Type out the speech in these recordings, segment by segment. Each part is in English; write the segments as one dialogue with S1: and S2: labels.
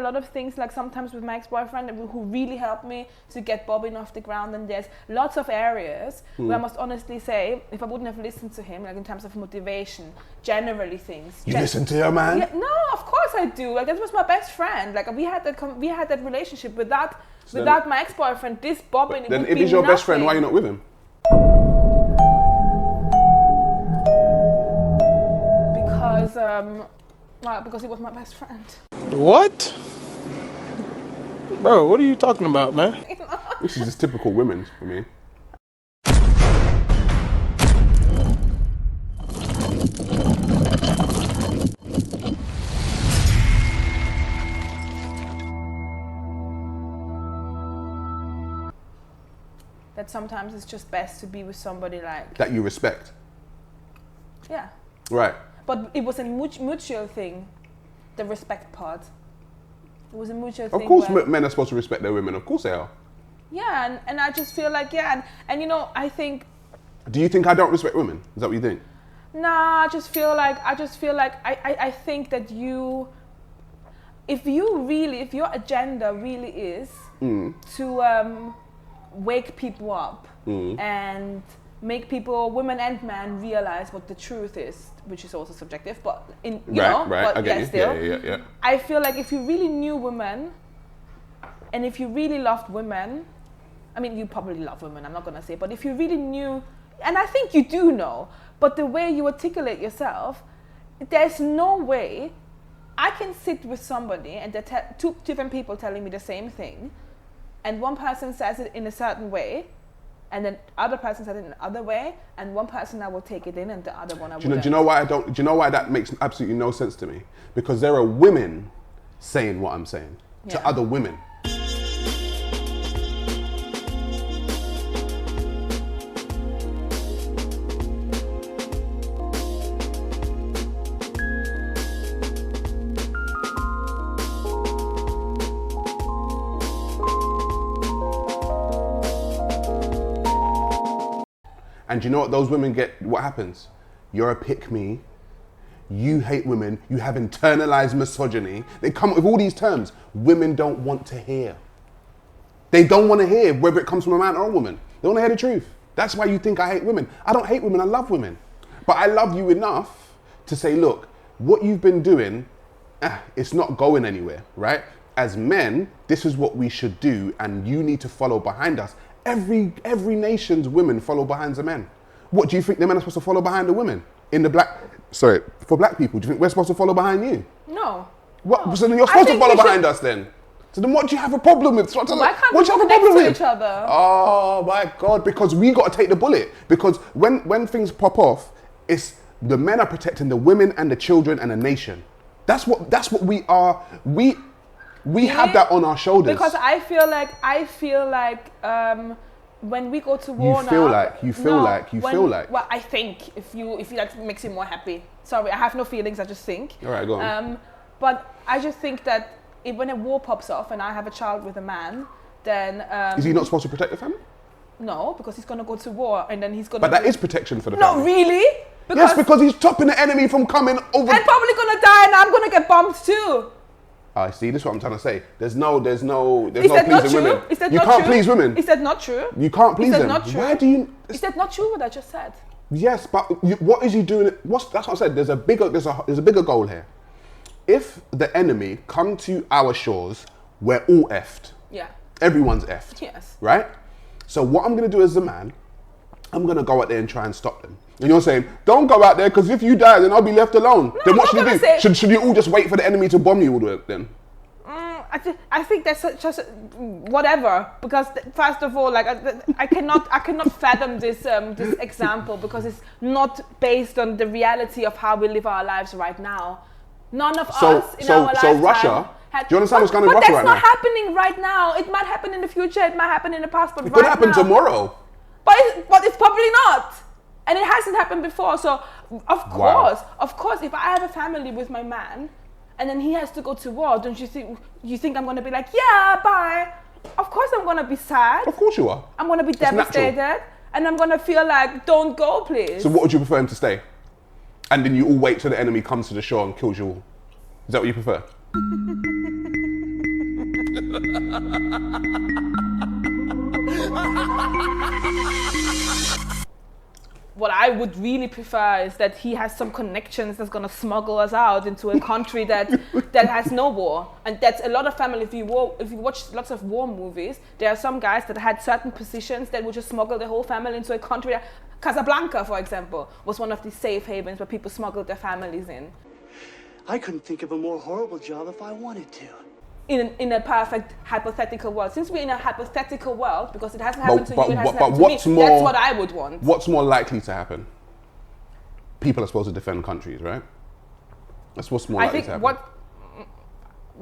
S1: lot of things, like sometimes with my ex-boyfriend, who really helped me to get bobbing off the ground. And there's lots of areas where I must honestly say, if I wouldn't have listened to him, like in terms of motivation, generally things.
S2: You listen to your man?
S1: Yeah, no, of course I do. Like that was my best friend. Like we had that relationship. Without my ex-boyfriend, this bobbing would be nothing.
S2: Then if he's your best friend, why are you not with him?
S1: Because he was my best friend.
S3: What? Bro, what are you talking about, man?
S2: This is just typical women for me.
S1: That sometimes it's just best to be with somebody like...
S2: That you respect.
S1: Yeah.
S2: Right.
S1: But it was a mutual thing, the respect part. It was a mutual thing.
S2: Of course men are supposed to respect their women, of course they are.
S1: Yeah, and I just feel like, and you know, I think...
S2: Do you think I don't respect women? Is that what you think?
S1: Nah, I just feel like I think that if your agenda really is to wake people up and make people, women and men, realize what the truth is, which is also subjective, but
S2: Yeah.
S1: I feel like if you really knew women, and if you really loved women, I mean, you probably love women, I'm not gonna say, but if you really knew, and I think you do know, but the way you articulate yourself, there's no way I can sit with somebody and two different people telling me the same thing, and one person says it in a certain way, and then other person said it in another way, and one person I will take it in, and the other one I wouldn't.
S2: Do you know why Do you know why that makes absolutely no sense to me? Because there are women saying what I'm saying to other women. And do you know what those women get? What happens? You're a pick-me. You hate women. You have internalized misogyny. They come up with all these terms. Women don't want to hear. They don't want to hear, whether it comes from a man or a woman. They want to hear the truth. That's why you think I hate women. I don't hate women. I love women. But I love you enough to say, look, what you've been doing, it's not going anywhere, right? As men, this is what we should do, and you need to follow behind us. Every nation's women follow behind the men. What do you think the men are supposed to follow behind the women? For black people, do you think we're supposed to follow behind you?
S1: No.
S2: What? No. So then you're supposed to follow behind us then. So then what do you have a problem with?
S1: Why can't we connect to each other?
S2: Oh my God, because we got to take the bullet. Because when things pop off, it's the men are protecting the women and the children and the nation. That's what we are. We have that on our shoulders.
S1: Because I feel like when we go to war
S2: you feel like.
S1: Well, I think if you like makes you more happy. Sorry, I have no feelings. I just think.
S2: All right, go on.
S1: But I just think that when a war pops off and I have a child with a man, then
S2: is he not supposed to protect the family?
S1: No, because he's gonna go to war and then he's gonna.
S2: But that is protection for the family.
S1: Not really.
S2: Because he's stopping the enemy from coming over.
S1: And probably gonna die, and I'm gonna get bombed too.
S2: I see. This is what I'm trying to say. There's no pleasing women. You can't please women.
S1: Is that not true?
S2: You can't please them.
S1: Is that not true?
S2: Why do you?
S1: Is that not true? What I just said.
S2: Yes, but what is he doing? That's what I said. There's a bigger goal here. If the enemy come to our shores, we're all effed.
S1: Yeah.
S2: Everyone's effed.
S1: Yes.
S2: Right. So what I'm gonna do as a man, I'm gonna go out there and try and stop them. And you're saying, don't go out there because if you die, then I'll be left alone.
S1: No,
S2: then what should you do? Should you all just wait for the enemy to bomb you all the way then?
S1: I think that's just whatever. Because first of all, like I cannot fathom this example because it's not based on the reality of how we live our lives right now. None of us in our lifetime. So
S2: Russia. Do you understand what's going on in Russia right now?
S1: But that's not happening right now. It might happen in the future. It might happen in the past. But
S2: it could happen tomorrow.
S1: But it's probably not. And it hasn't happened before, so of course, if I have a family with my man, and then he has to go to war, don't you think I'm gonna be like, yeah, bye? Of course I'm gonna be sad.
S2: Of course you are.
S1: I'm gonna be devastated, and I'm gonna feel like, don't go, please.
S2: So what would you prefer him to stay? And then you all wait till the enemy comes to the shore and kills you all. Is that what you prefer?
S1: What I would really prefer is that he has some connections that's gonna smuggle us out into a country that has no war. And that's a lot of family. If you watch lots of war movies, there are some guys that had certain positions that would just smuggle the whole family into a country. Casablanca, for example, was one of these safe havens where people smuggled their families in.
S4: I couldn't think of a more horrible job if I wanted to.
S1: In a perfect hypothetical world. Since we're in a hypothetical world, because it hasn't happened to you, it hasn't happened to me, that's what I would want.
S2: What's more likely to happen? People are supposed to defend countries, right? That's what's more likely to happen.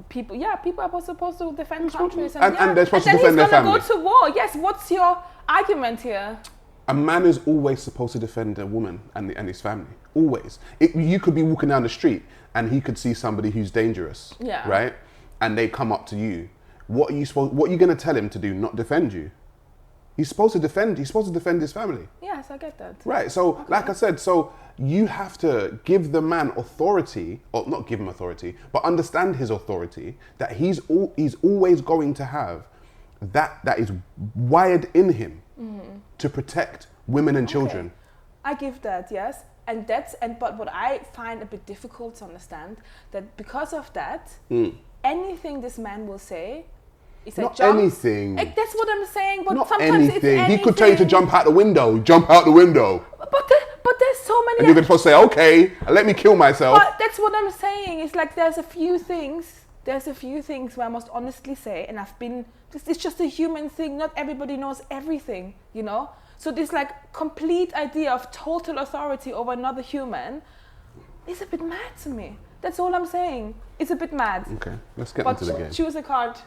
S1: People are supposed to defend countries.
S2: And they're supposed to defend their family.
S1: And then he's gonna go to war. Yes, what's your argument here?
S2: A man is always supposed to defend a woman and his family. Always. You could be walking down the street and he could see somebody who's dangerous, right? And they come up to you. What are you going to tell him to do? Not defend you? He's supposed to defend his family.
S1: Yes, I get that.
S2: Right. So, like I said, so you have to give the man authority, or not give him authority, but understand his authority, that he's always going to have that is wired in him to protect women and children.
S1: I give that, yes. But what I find a bit difficult to understand, that because of that, anything this man will say is
S2: not anything.
S1: That's what I'm saying. But
S2: not
S1: sometimes
S2: anything.
S1: It's anything.
S2: He could tell you to jump out the window. Jump out the window.
S1: But there's so many.
S2: And you're supposed to say, okay, let me kill myself.
S1: But that's what I'm saying. It's like there's a few things where I must honestly say, and it's just a human thing. Not everybody knows everything, you know. So this like complete idea of total authority over another human is a bit mad to me. That's all I'm saying. It's a bit mad.
S2: Okay, let's get into the game.
S1: Choose a card.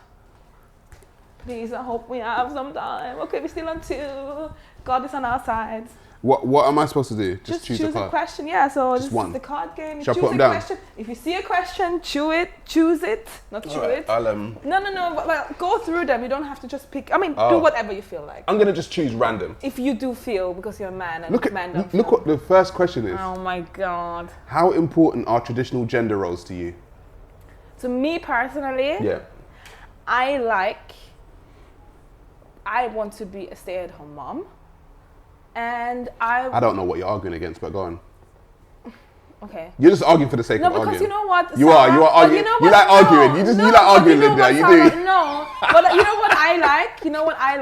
S1: Please, I hope we have some time. Okay, we're still on 2. God is on our side.
S2: What am I supposed to do?
S1: Just choose a question. Yeah, so this is the card game.
S2: Shall I
S1: choose
S2: put them
S1: a
S2: down?
S1: question. If you see a question, choose it. Not chew it.
S2: I'll
S1: No. Well, go through them. You don't have to just pick. I mean, do whatever you feel like.
S2: I'm gonna just choose random.
S1: If you do feel, because you're a man and men don't
S2: look what the first question is.
S1: Oh my God.
S2: How important are traditional gender roles to you?
S1: To me personally, I want to be a stay-at-home mom. And I
S2: don't know what you're arguing against, but go on.
S1: Okay.
S2: You're just arguing for the sake of arguing.
S1: No, because you know what?
S2: You are arguing. You like arguing. You like arguing, Linda. You do.
S1: No, but you know what I like? You know what I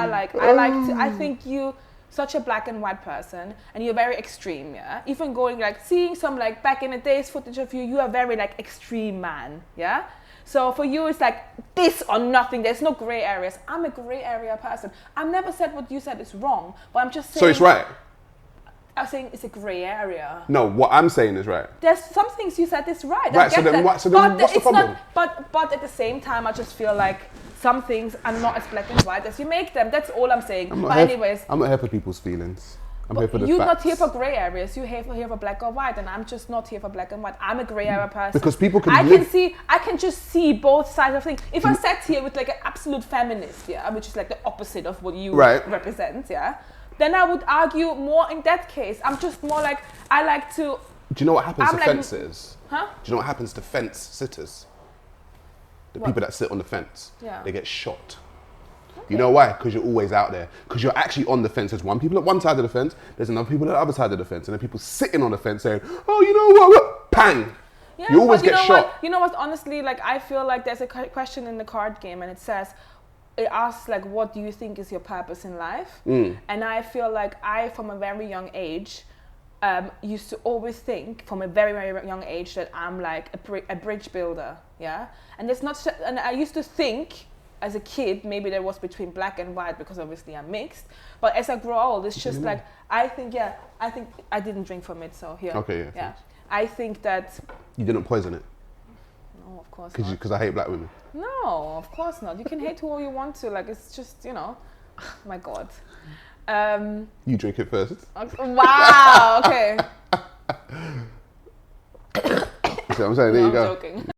S1: like? I think you such a black and white person, and you're very extreme, yeah? Even going like, seeing some like back in the days footage of you, you are very like extreme man, yeah? So for you, it's like this or nothing. There's no gray areas. I'm a gray area person. I've never said what you said is wrong, but I'm just saying.
S2: So it's right?
S1: I'm saying it's a gray area.
S2: No, what I'm saying is right.
S1: There's some things you said is right.
S2: Right, so then what's the problem?
S1: But at the same time, I just feel like some things are not as black and white as you make them. That's all I'm saying.
S2: I'm not here for people's feelings. I'm here for the facts.
S1: You're not here for grey areas. You're here for black or white, and I'm just not here for black and white. I'm a grey area person.
S2: Because people can
S1: I can just see both sides of things. If I sat here with like an absolute feminist, yeah, which is like the opposite of what you represent, yeah, then I would argue more in that case. I'm just more like, I like to...
S2: Do you know what happens to fences?
S1: Huh?
S2: Do you know what happens to fence sitters? The people that sit on the fence, they get shot. Okay. You know why? Because you're always out there. Because you're actually on the fence. There's one people at one side of the fence, there's another people at the other side of the fence, and then people sitting on the fence saying, oh, you know what? Pang!
S1: Yeah,
S2: you always get shot.
S1: You know what? Honestly, like I feel like there's a question in the card game, and it asks like, what do you think is your purpose in life? And I feel like I, from a very young age, used to always think from a very, very young age that I'm like a bridge builder, yeah? And it's not, and I used to think as a kid, maybe there was between black and white because obviously I'm mixed. But as I grow old, it's just like, I think I didn't drink from it, so here.
S2: Okay,
S1: yeah. I think that...
S2: You didn't poison it?
S1: No, of course not.
S2: Because I hate black women?
S1: No, of course not. You can hate who you want to. Like, it's just, you know, my God.
S2: You drink it first.
S1: Wow, okay.
S2: See what I'm saying? There you go.
S1: I'm joking.